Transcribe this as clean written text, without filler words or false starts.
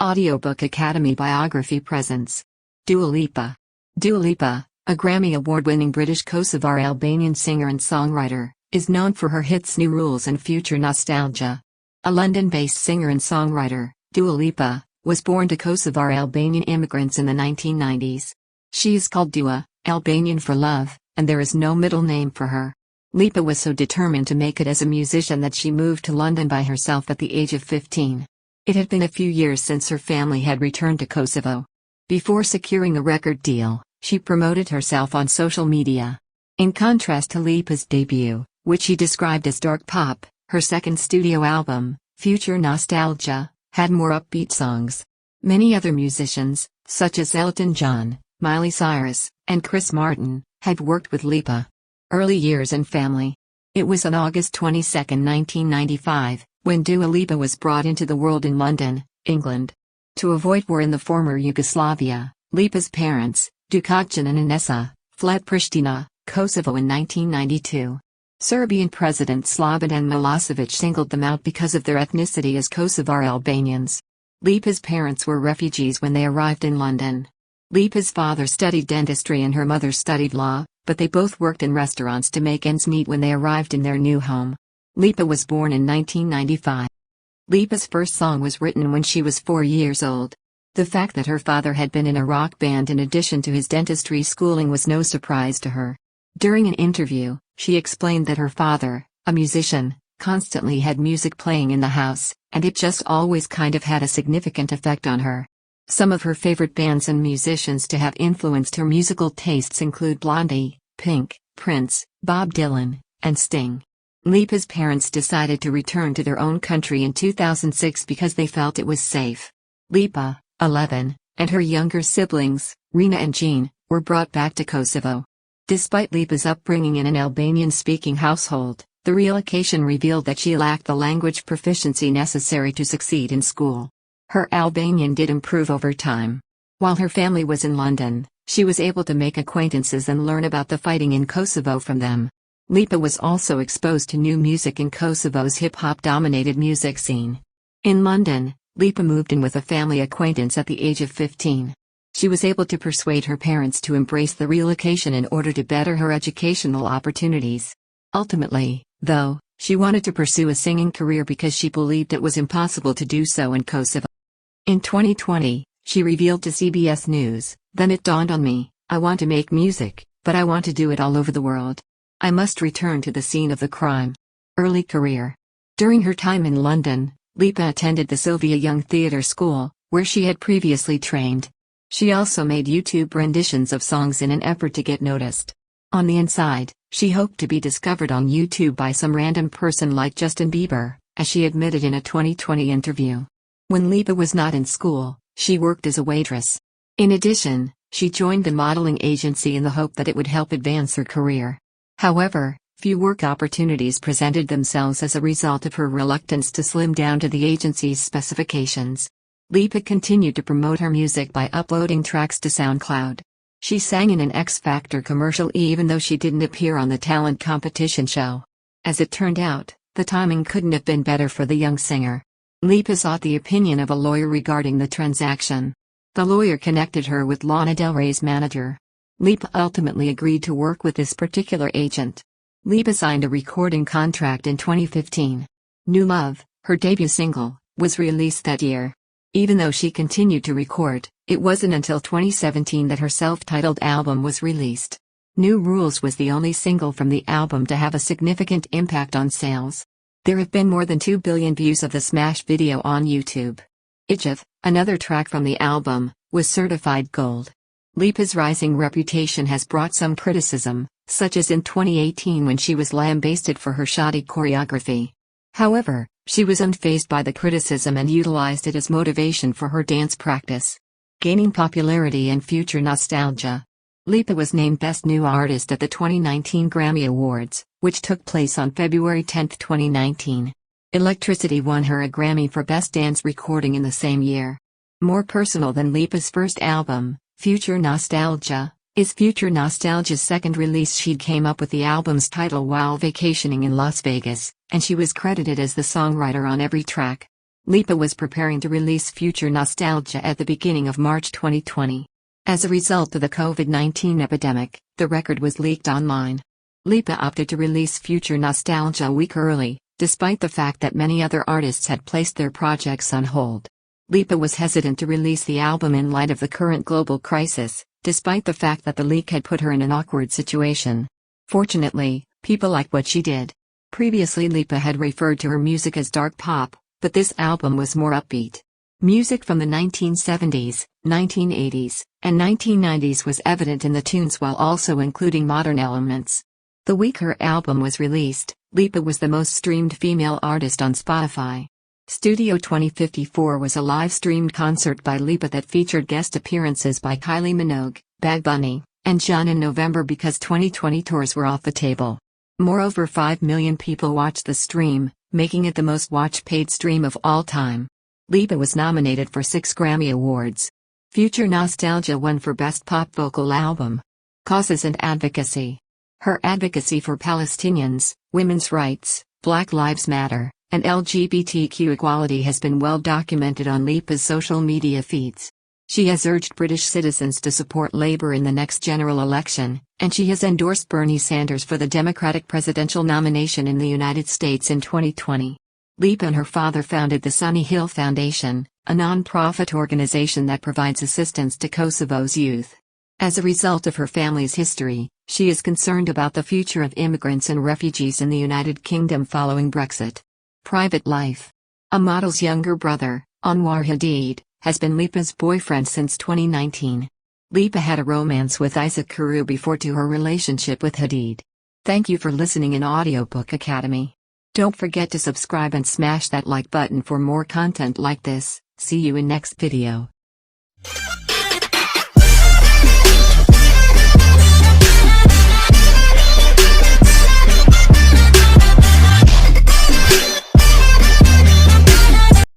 Audiobook Academy Biography presents Dua Lipa. Dua Lipa, a Grammy Award-winning British Kosovar-Albanian singer and songwriter, is known for her hits New Rules and Future Nostalgia. A London-based singer and songwriter, Dua Lipa was born to Kosovar-Albanian immigrants in the 1990s. She is called Dua, Albanian for love, and there is no middle name for her. Lipa was so determined to make it as a musician that she moved to London by herself at the age of 15. It had been a few years since her family had returned to Kosovo. Before securing a record deal, she promoted herself on social media. In contrast to Lipa's debut, which she described as dark pop, her second studio album, Future Nostalgia, had more upbeat songs. Many other musicians, such as Elton John, Miley Cyrus, and Chris Martin, had worked with Lipa. Early years and family. It was on August 22, 1995, when Dua Lipa was brought into the world in London, England. To avoid war in the former Yugoslavia, Lipa's parents, Dukajan and Inessa, fled Pristina, Kosovo in 1992. Serbian President Slobodan Milosevic singled them out because of their ethnicity as Kosovar Albanians. Lipa's parents were refugees when they arrived in London. Lipa's father studied dentistry and her mother studied law, but they both worked in restaurants to make ends meet when they arrived in their new home. Lipa was born in 1995. Lipa's first song was written when she was 4 years old. The fact that her father had been in a rock band in addition to his dentistry schooling was no surprise to her. During an interview, she explained that her father, a musician, constantly had music playing in the house, and it just always kind of had a significant effect on her. Some of her favorite bands and musicians to have influenced her musical tastes include Blondie, Pink, Prince, Bob Dylan, and Sting. Lipa's parents decided to return to their own country in 2006 because they felt it was safe. Lipa, 11, and her younger siblings, Rina and Jean, were brought back to Kosovo. Despite Lipa's upbringing in an Albanian-speaking household, the relocation revealed that she lacked the language proficiency necessary to succeed in school. Her Albanian did improve over time. While her family was in London, she was able to make acquaintances and learn about the fighting in Kosovo from them. Lipa was also exposed to new music in Kosovo's hip-hop-dominated music scene. In London, Lipa moved in with a family acquaintance at the age of 15. She was able to persuade her parents to embrace the relocation in order to better her educational opportunities. Ultimately, though, she wanted to pursue a singing career because she believed it was impossible to do so in Kosovo. In 2020, she revealed to CBS News, "Then it dawned on me, I want to make music, but I want to do it all over the world. I must return to the scene of the crime." Early career. During her time in London, Lipa attended the Sylvia Young Theatre School, where she had previously trained. She also made YouTube renditions of songs in an effort to get noticed. On the inside, she hoped to be discovered on YouTube by some random person like Justin Bieber, as she admitted in a 2020 interview. When Lipa was not in school, she worked as a waitress. In addition, she joined the modeling agency in the hope that it would help advance her career. However, few work opportunities presented themselves as a result of her reluctance to slim down to the agency's specifications. Lipa continued to promote her music by uploading tracks to SoundCloud. She sang in an X Factor commercial even though she didn't appear on the talent competition show. As it turned out, the timing couldn't have been better for the young singer. Lipa sought the opinion of a lawyer regarding the transaction. The lawyer connected her with Lana Del Rey's manager. Lipa ultimately agreed to work with this particular agent. Lipa signed a recording contract in 2015. New Love, her debut single, was released that year. Even though she continued to record, it wasn't until 2017 that her self-titled album was released. New Rules was the only single from the album to have a significant impact on sales. There have been more than 2 billion views of the smash video on YouTube. Ichif, another track from the album, was certified gold. Lipa's rising reputation has brought some criticism, such as in 2018 when she was lambasted for her shoddy choreography. However, she was unfazed by the criticism and utilized it as motivation for her dance practice. Gaining popularity and Future Nostalgia. Lipa was named Best New Artist at the 2019 Grammy Awards, which took place on February 10, 2019. Electricity won her a Grammy for Best Dance Recording in the same year. More personal than Lipa's first album, Future Nostalgia, is Future Nostalgia's second release. She came up with the album's title while vacationing in Las Vegas, and she was credited as the songwriter on every track. Lipa was preparing to release Future Nostalgia at the beginning of March 2020. As a result of the COVID-19 epidemic, the record was leaked online. Lipa opted to release Future Nostalgia a week early, despite the fact that many other artists had placed their projects on hold. Lipa was hesitant to release the album in light of the current global crisis, despite the fact that the leak had put her in an awkward situation. Fortunately, people liked what she did. Previously, Lipa had referred to her music as dark pop, but this album was more upbeat. Music from the 1970s, 1980s, and 1990s was evident in the tunes while also including modern elements. The week her album was released, Lipa was the most streamed female artist on Spotify. Studio 2054 was a live-streamed concert by Lipa that featured guest appearances by Kylie Minogue, Bad Bunny, and John in November because 2020 tours were off the table. Moreover, 5 million people watched the stream, making it the most watched paid stream of all time. Lipa was nominated for 6 Grammy Awards. Future Nostalgia won for Best Pop Vocal Album. Causes and Advocacy. Her advocacy for Palestinians, women's rights, Black Lives Matter, and LGBTQ equality has been well documented on Lipa's social media feeds. She has urged British citizens to support Labour in the next general election, and she has endorsed Bernie Sanders for the Democratic presidential nomination in the United States in 2020. Lipa and her father founded the Sunny Hill Foundation, a non-profit organization that provides assistance to Kosovo's youth. As a result of her family's history, she is concerned about the future of immigrants and refugees in the United Kingdom following Brexit. Private life. A model's younger brother, Anwar Hadid, has been Lipa's boyfriend since 2019. Lipa had a romance with Isaac Karu before to her relationship with Hadid. Thank you for listening in Audiobook Academy. Don't forget to subscribe and smash that like button for more content like this. See you in next video.